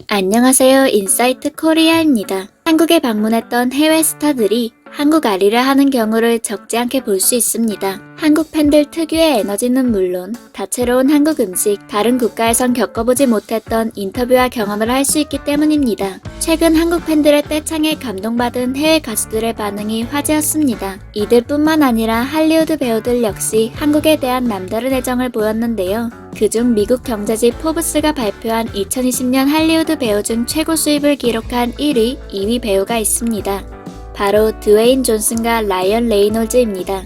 안녕하세요. 인사이트 코리아입니다. 한국에 방문했던 해외 스타들이 한국 아리를 하는 경우를 적지 않게 볼 수 있습니다. 한국 팬들 특유의 에너지는 물론 다채로운 한국 음식, 다른 국가에선 겪어보지 못했던 인터뷰와 경험을 할 수 있기 때문입니다. 최근 한국 팬들의 떼창에 감동받은 해외 가수들의 반응이 화제였습니다. 이들뿐만 아니라 할리우드 배우들 역시 한국에 대한 남다른 애정을 보였는데요. 그중 미국 경제지 포브스가 발표한 2020년 할리우드 배우 중 최고 수입을 기록한 1위, 2위 배우가 있습니다. 바로 드웨인 존슨과 라이언 레이놀즈입니다.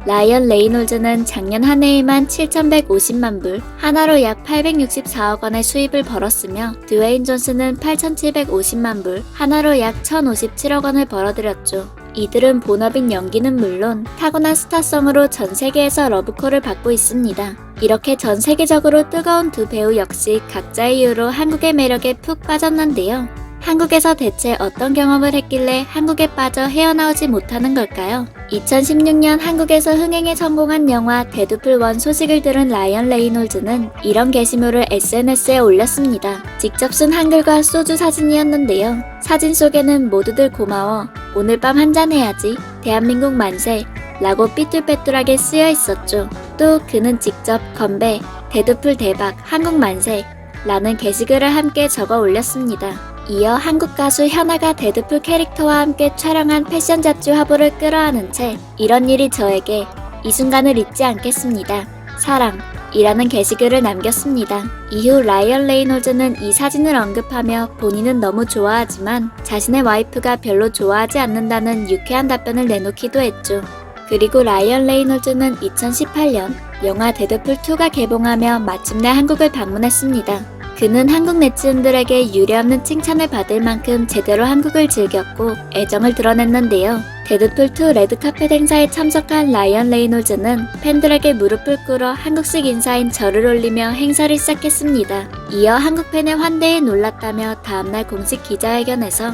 라이언 레이놀즈는 작년 한 해에만 7,150만 불, 하나로 약 864억 원의 수입을 벌었으며 드웨인 존슨은 8,750만 불, 하나로 약 1,057억 원을 벌어들였죠. 이들은 본업인 연기는 물론 타고난 스타성으로 전 세계에서 러브콜을 받고 있습니다. 이렇게 전 세계적으로 뜨거운 두 배우 역시 각자의 이유로 한국의 매력에 푹 빠졌는데요. 한국에서 대체 어떤 경험을 했길래 한국에 빠져 헤어나오지 못하는 걸까요? 2016년 한국에서 흥행에 성공한 영화 데드풀 1 소식을 들은 라이언 레이놀즈는 이런 게시물을 SNS에 올렸습니다. 직접 쓴 한글과 소주 사진이었는데요. 사진 속에는 모두들 고마워, 오늘 밤 한잔 해야지, 대한민국 만세 라고 삐뚤빼뚤하게 쓰여 있었죠. 또 그는 직접 건배, 데드풀 대박, 한국 만세 라는 게시글을 함께 적어 올렸습니다. 이어 한국 가수 현아가 데드풀 캐릭터와 함께 촬영한 패션 잡지 화보를 끌어안은 채 이런 일이 저에게 이 순간을 잊지 않겠습니다. 사랑 이라는 게시글을 남겼습니다. 이후 라이언 레이놀즈는 이 사진을 언급하며 본인은 너무 좋아하지만 자신의 와이프가 별로 좋아하지 않는다는 유쾌한 답변을 내놓기도 했죠. 그리고 라이언 레이놀즈는 2018년 영화 데드풀2가 개봉하며 마침내 한국을 방문했습니다. 그는 한국 네티즌들에게 유례없는 칭찬을 받을 만큼 제대로 한국을 즐겼고 애정을 드러냈는데요. 데드풀2 레드카펫 행사에 참석한 라이언 레이놀즈는 팬들에게 무릎을 꿇어 한국식 인사인 절을 올리며 행사를 시작했습니다. 이어 한국 팬의 환대에 놀랐다며 다음날 공식 기자회견에서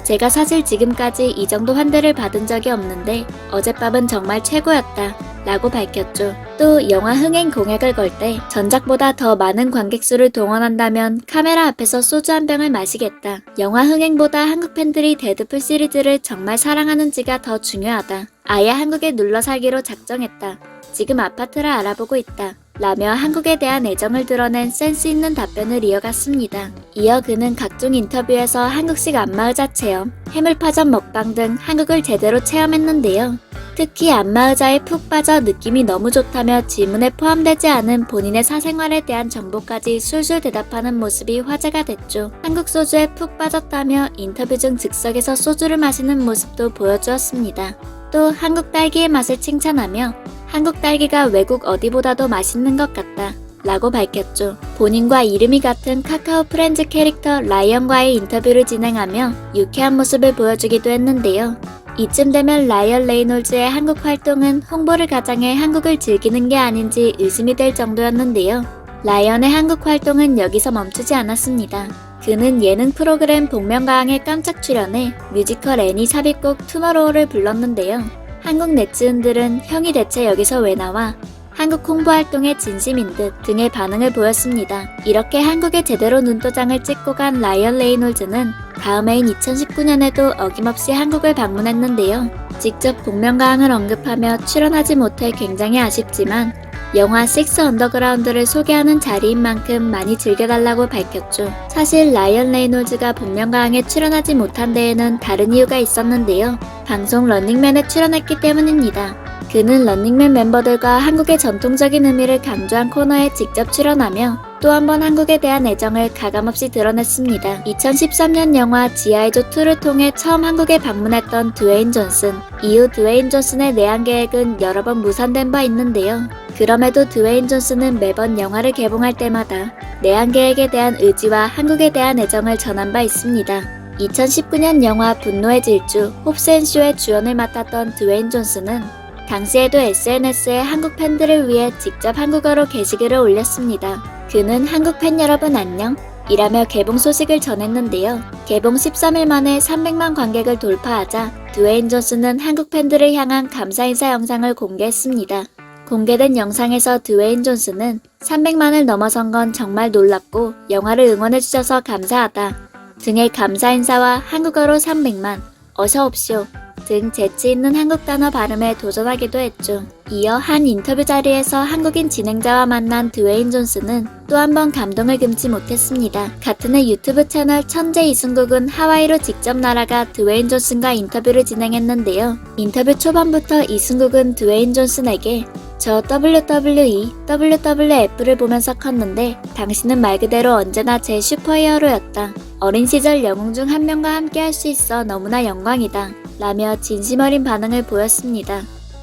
제가 사실 지금까지 이 정도 환대를 받은 적이 없는데 어젯밤은 정말 최고였다 라고 밝혔죠. 또 영화 흥행 공약을 걸 때 전작보다 더 많은 관객 수를 동원한다면 카메라 앞에서 소주 한 병을 마시겠다. 영화 흥행보다 한국 팬들이 데드풀 시리즈를 정말 사랑하는지가 더 중요하다. 아예 한국에 눌러 살기로 작정했다. 지금 아파트를 알아보고 있다. 라며 한국에 대한 애정을 드러낸 센스 있는 답변을 이어갔습니다. 이어 그는 각종 인터뷰에서 한국식 안마의자 체험, 해물파전 먹방 등 한국을 제대로 체험했는데요. 특히 안마의자에 푹 빠져 느낌이 너무 좋다며 질문에 포함되지 않은 본인의 사생활에 대한 정보까지 술술 대답하는 모습이 화제가 됐죠. 한국 소주에 푹 빠졌다며 인터뷰 중 즉석에서 소주를 마시는 모습도 보여주었습니다. 또 한국 딸기의 맛을 칭찬하며 한국 딸기가 외국 어디보다도 맛있는 것 같다 라고 밝혔죠. 본인과 이름이 같은 카카오 프렌즈 캐릭터 라이언과의 인터뷰를 진행하며 유쾌한 모습을 보여주기도 했는데요. 이쯤 되면 라이언 레이놀즈의 한국 활동은 홍보를 가장해 한국을 즐기는 게 아닌지 의심이 될 정도였는데요. 라이언의 한국 활동은 여기서 멈추지 않았습니다. 그는 예능 프로그램 복면가왕에 깜짝 출연해 뮤지컬 애니 삽입곡 투머로우를 불렀는데요. 한국 네티즌들은 형이 대체 여기서 왜 나와? 한국 홍보 활동에 진심인 듯 등의 반응을 보였습니다. 이렇게 한국에 제대로 눈도장을 찍고 간 라이언 레이놀즈는 다음 해인 2019년에도 어김없이 한국을 방문했는데요. 직접 복면가왕을 언급하며 출연하지 못해 굉장히 아쉽지만 영화 식스 언더그라운드를 소개하는 자리인 만큼 많이 즐겨달라고 밝혔죠. 사실 라이언 레이놀즈가 복면가왕에 출연하지 못한 데에는 다른 이유가 있었는데요. 방송 런닝맨에 출연했기 때문입니다. 그는 런닝맨 멤버들과 한국의 전통적인 의미를 강조한 코너에 직접 출연하며 또 한 번 한국에 대한 애정을 가감없이 드러냈습니다. 2013년 영화 지하의 조 2를 통해 처음 한국에 방문했던 드웨인 존슨. 이후 드웨인 존슨의 내한 계획은 여러 번 무산된 바 있는데요. 그럼에도 드웨인 존슨은 매번 영화를 개봉할 때마다 내한 계획에 대한 의지와 한국에 대한 애정을 전한 바 있습니다. 2019년 영화 분노의 질주 홉스앤쇼의 주연을 맡았던 드웨인 존슨은 당시에도 SNS에 한국 팬들을 위해 직접 한국어로 게시글을 올렸습니다. 그는 한국 팬 여러분 안녕 이라며 개봉 소식을 전했는데요. 개봉 13일 만에 300만 관객을 돌파하자 드웨인 존슨은 한국 팬들을 향한 감사 인사 영상을 공개했습니다. 공개된 영상에서 드웨인 존슨은 300만을 넘어선 건 정말 놀랍고 영화를 응원해주셔서 감사하다 등의 감사 인사와 한국어로 300만, 어서 옵쇼 등 재치 있는 한국 단어 발음에 도전하기도 했죠. 이어 한 인터뷰 자리에서 한국인 진행자와 만난 드웨인 존슨은 또 한 번 감동을 금치 못했습니다. 같은 해 유튜브 채널 천재 이승국은 하와이로 직접 날아가 드웨인 존슨과 인터뷰를 진행했는데요. 인터뷰 초반부터 이승국은 드웨인 존슨에게 저 WWE, WWF를 보면서 컸는데 당신은 말 그대로 언제나 제 슈퍼히어로였다. 어린 시절 영웅 중 한 명과 함께 할 수 있어 너무나 영광이다. 라며 진심 어린 반응을 보였습니다.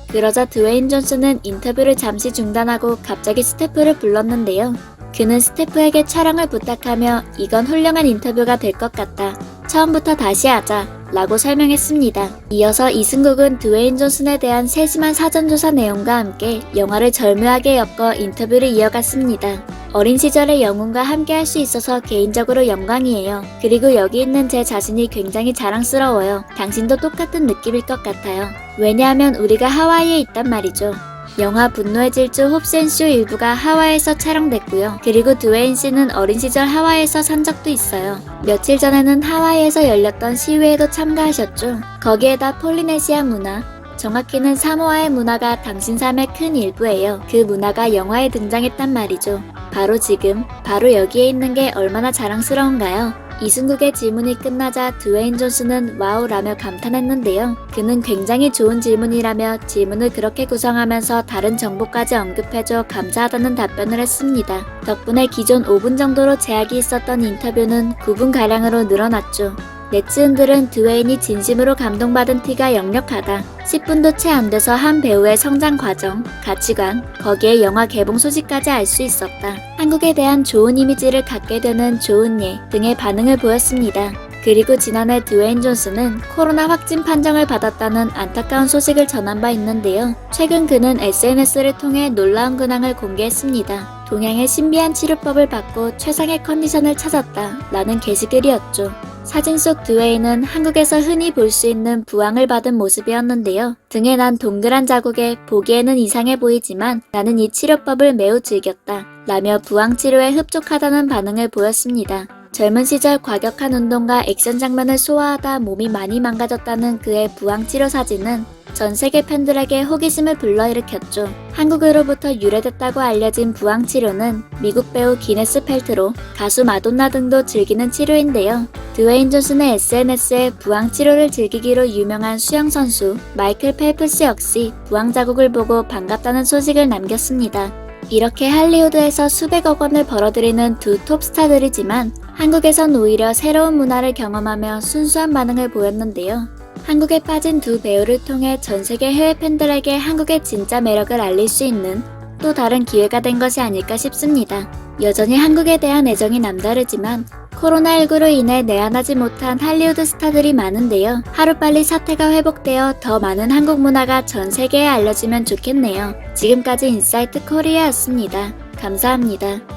그러자 드웨인 존슨은 인터뷰를 잠시 중단하고 갑자기 스태프를 불렀는데요. 그는 스태프에게 촬영을 부탁하며 이건 훌륭한 인터뷰가 될 것 같다. 처음부터 다시 하자. 라고 설명했습니다. 이어서 이승국은 드웨인 존슨에 대한 세심한 사전조사 내용과 함께 영화를 절묘하게 엮어 인터뷰를 이어갔습니다. 어린 시절의 영웅과 함께 할 수 있어서 개인적으로 영광이에요. 그리고 여기 있는 제 자신이 굉장히 자랑스러워요. 당신도 똑같은 느낌일 것 같아요. 왜냐하면 우리가 하와이에 있단 말이죠. 영화 분노의 질주 홉스앤쇼 일부가 하와이에서 촬영됐고요. 그리고 드웨인 씨는 어린 시절 하와이에서 산 적도 있어요. 며칠 전에는 하와이에서 열렸던 시위에도 참가하셨죠. 거기에다 폴리네시아 문화, 정확히는 사모아의 문화가 당신 삶의 큰 일부예요. 그 문화가 영화에 등장했단 말이죠. 바로 지금, 바로 여기에 있는 게 얼마나 자랑스러운가요? 이승국의 질문이 끝나자 드웨인 존슨은 와우라며 감탄했는데요. 그는 굉장히 좋은 질문이라며 질문을 그렇게 구성하면서 다른 정보까지 언급해줘 감사하다는 답변을 했습니다. 덕분에 기존 5분 정도로 제약이 있었던 인터뷰는 9분가량으로 늘어났죠. 네티즌들은 드웨인이 진심으로 감동받은 티가 역력하다. 10분도 채 안 돼서 한 배우의 성장 과정, 가치관, 거기에 영화 개봉 소식까지 알 수 있었다. 한국에 대한 좋은 이미지를 갖게 되는 좋은 예 등의 반응을 보였습니다. 그리고 지난해 드웨인 존슨은 코로나 확진 판정을 받았다는 안타까운 소식을 전한 바 있는데요. 최근 그는 SNS를 통해 놀라운 근황을 공개했습니다. 동양의 신비한 치료법을 받고 최상의 컨디션을 찾았다 라는 게시글이었죠. 사진 속 드웨인은 한국에서 흔히 볼 수 있는 부항을 받은 모습이었는데요. 등에 난 동그란 자국에 보기에는 이상해 보이지만 나는 이 치료법을 매우 즐겼다 라며 부항 치료에 흡족하다는 반응을 보였습니다. 젊은 시절 과격한 운동과 액션 장면을 소화하다 몸이 많이 망가졌다는 그의 부항 치료 사진은 전 세계 팬들에게 호기심을 불러일으켰죠. 한국으로부터 유래됐다고 알려진 부항 치료는 미국 배우 기네스 펠트로 가수 마돈나 등도 즐기는 치료인데요. 드웨인 존슨의 SNS에 부항 치료를 즐기기로 유명한 수영 선수 마이클 펠프스 역시 부항 자국을 보고 반갑다는 소식을 남겼습니다. 이렇게 할리우드에서 수백억 원을 벌어들이는 두 톱스타들이지만 한국에선 오히려 새로운 문화를 경험하며 순수한 반응을 보였는데요. 한국에 빠진 두 배우를 통해 전 세계 해외 팬들에게 한국의 진짜 매력을 알릴 수 있는 또 다른 기회가 된 것이 아닐까 싶습니다. 여전히 한국에 대한 애정이 남다르지만 코로나19로 인해 내한하지 못한 할리우드 스타들이 많은데요. 하루빨리 사태가 회복되어 더 많은 한국 문화가 전 세계에 알려지면 좋겠네요. 지금까지 인사이트 코리아였습니다. 감사합니다.